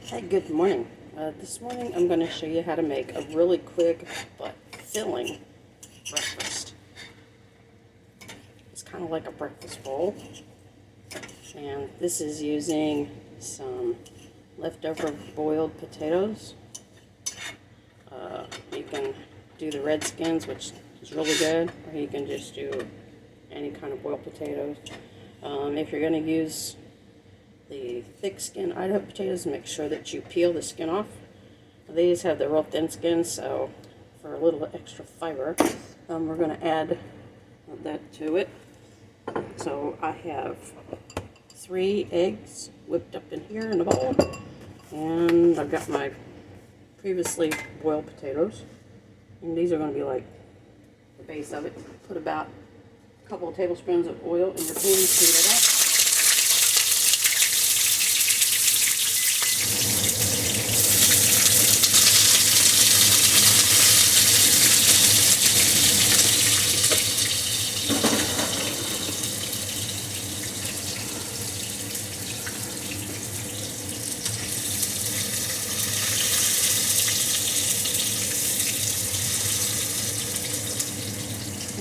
Hey, good morning. This morning I'm going to show you how to make a really quick but filling breakfast. It's kind of like a breakfast bowl, and this is using some leftover boiled potatoes. You can do the red skins, which is really good, or you can just do any kind of boiled potatoes. If you're going to use the thick skin Idaho potatoes, make sure that you peel the skin off. These have the real thin skin, so for a little extra fiber, we're going to add that to it. So I have 3 eggs whipped up in here in a bowl, and I've got my previously boiled potatoes, and these are going to be like the base of it. Put about a couple of tablespoons of oil in your pan, heat it up.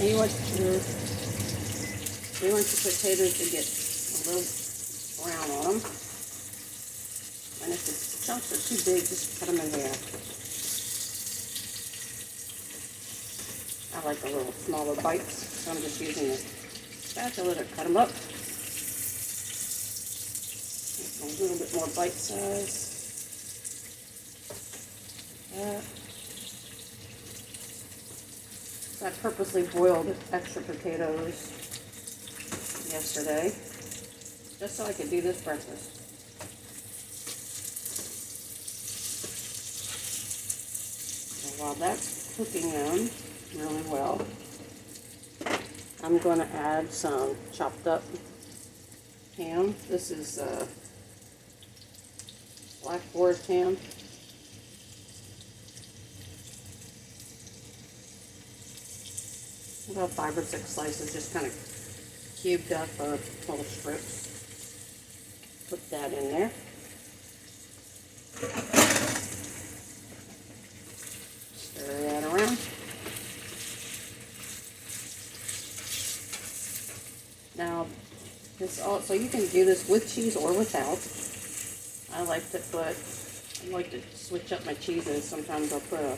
And you want your potatoes to get a little brown on them. And if the chunks are too big, just cut them in half. I like the little smaller bites, so I'm just using the spatula to cut them up. A little bit more bite size. So I purposely boiled extra potatoes yesterday, just so I could do this breakfast. And while that's cooking them really well, I'm going to add some chopped up ham. This is Black Forest ham. About 5 or 6 slices, just kind of cubed up little strips. Put that in there. Stir that around. Now, so you can do this with cheese or without. I like to switch up my cheeses. Sometimes I'll put a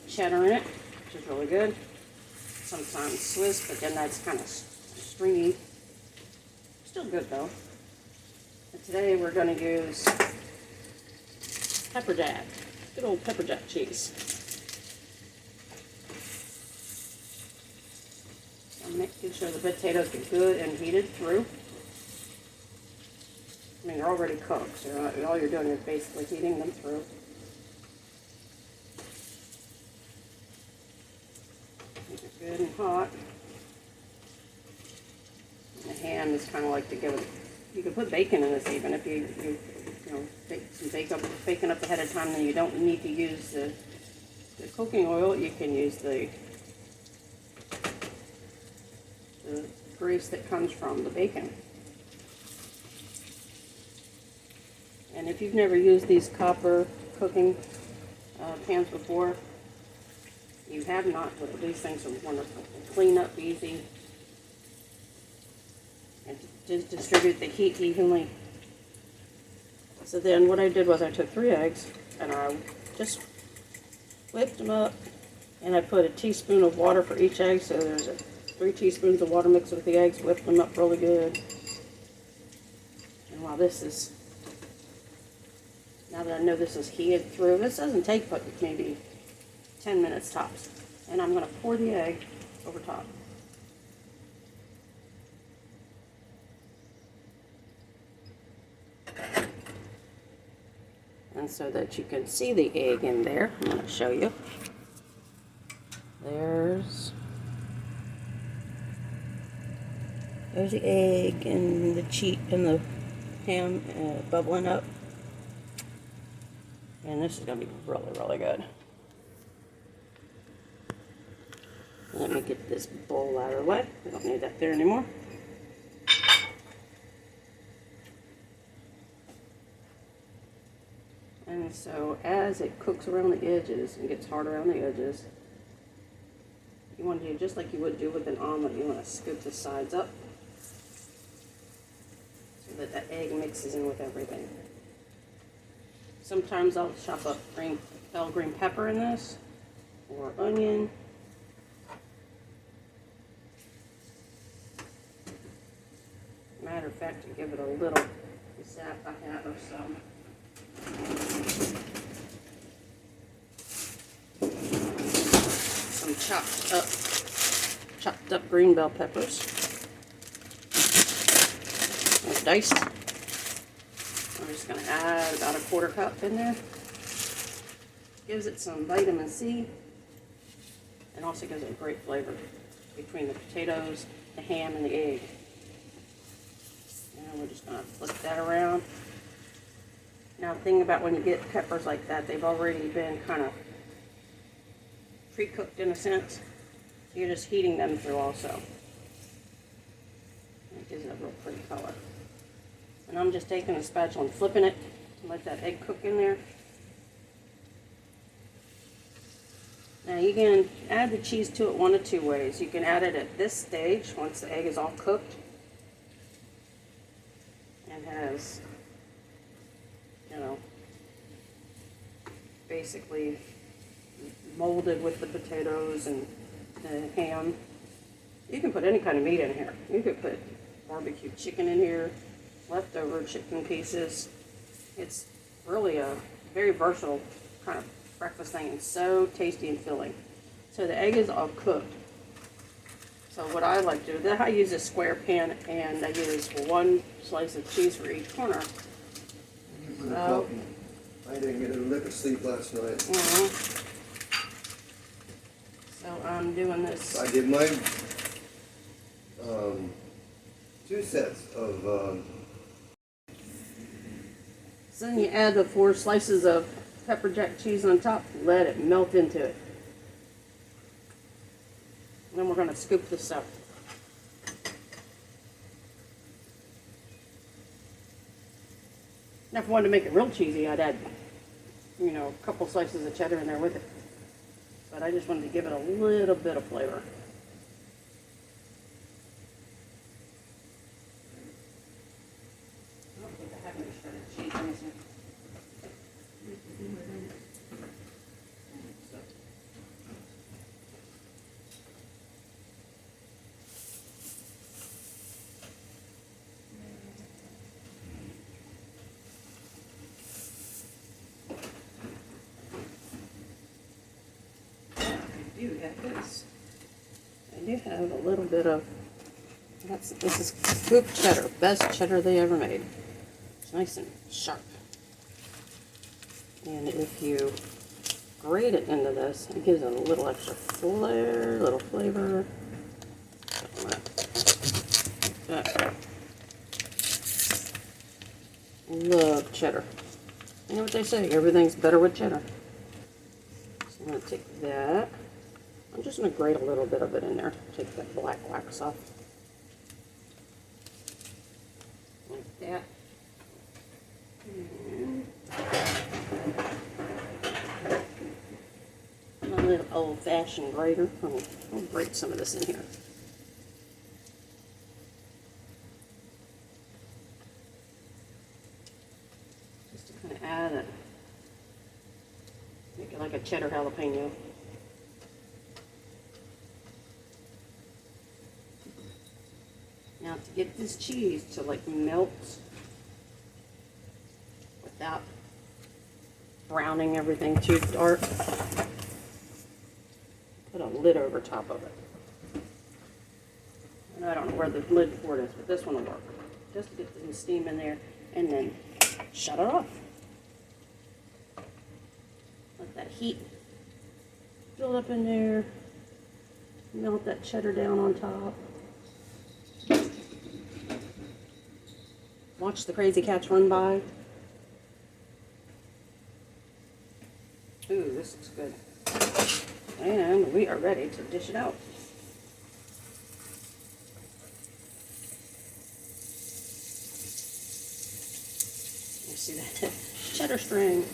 cheddar in it, which is really good. Sometimes Swiss, but then that's kind of stringy. Still good though. And today we're going to use pepper jack, good old pepper jack cheese. I'm making sure the potatoes get good and heated through. I mean, they're already cooked, so all you're doing is basically heating them through. Good and hot. The ham is kind of like to give it. You can put bacon in this even if you bake some bacon up ahead of time. Then you don't need to use the cooking oil. You can use the grease that comes from the bacon. And if you've never used these copper cooking pans before, you have not, but these things are wonderful. They clean up easy and just distribute the heat evenly. So then what I did was I took 3 eggs and I just whipped them up, and I put a teaspoon of water for each egg. So there's 3 teaspoons of water mixed with the eggs, whipped them up really good. And while this is, now that I know this is heated through, this doesn't take but maybe 10 minutes tops. And I'm going to pour the egg over top. And so that you can see the egg in there, I'm going to show you. There's the egg and the the ham bubbling up. And this is going to be really, really good. Let me get this bowl out of the way. I don't need that there anymore. And so as it cooks around the edges and gets hard around the edges, you want to do just like you would do with an omelet. You want to scoop the sides up so that the egg mixes in with everything. Sometimes I'll chop up bell green pepper in this, or onion. Matter of fact, to give it a little zap, I have of some chopped up green bell peppers. They're diced. I'm just going to add about a quarter cup in there. Gives it some vitamin C, and also gives it a great flavor between the potatoes, the ham, and the egg. And we're just going to flip that around. Now, the thing about when you get peppers like that, they've already been kind of pre-cooked in a sense. You're just heating them through also. It gives it a real pretty color. And I'm just taking a spatula and flipping it to let that egg cook in there. Now you can add the cheese to it one of two ways. You can add it at this stage once the egg is all cooked and has, you know, basically molded with the potatoes and the ham. You can put any kind of meat in here. You could put barbecue chicken in here, leftover chicken pieces. It's really a very versatile kind of breakfast thing, and so tasty and filling. So the egg is all cooked. So what I like to do, I use a square pan, and I use one slice of cheese for each corner. I didn't get a lick of sleep last night. So I'm doing this. I did my 2 sets of. So then you add the 4 slices of pepper jack cheese on top, let it melt into it. And then we're going to scoop this up. Now if I wanted to make it real cheesy, I'd add, you know, a couple slices of cheddar in there with it. But I just wanted to give it a little bit of flavor. I don't think I have any shredded cheese in this one. I do have this. I do have a little bit of, this is scoop cheddar, best cheddar they ever made. It's nice and sharp. And if you grate it into this, it gives it a little extra flair, little flavor. That. Love cheddar. You know what they say, everything's better with cheddar. So I'm going to take that. I'm just going to grate a little bit of it in there. Take that black wax off. Like that. And a little old-fashioned grater. I'll grate some of this in here. Just to kind of add it. Make it like a cheddar jalapeno. Now to get this cheese to like melt without browning everything too dark, put a lid over top of it. And I don't know where the lid for it is, but this one will work. Just to get some steam in there and then shut it off. Let that heat build up in there, melt that cheddar down on top. Watch the crazy cats run by. Ooh, this looks good. And we are ready to dish it out. You see that cheddar string.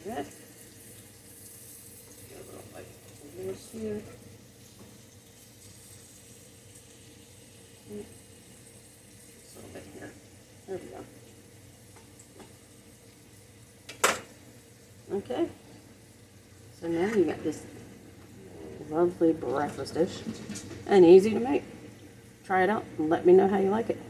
Okay. Get a little like this here. Just a little bit here. There we go. Okay. So now you got this lovely breakfast dish and easy to make. Try it out and let me know how you like it.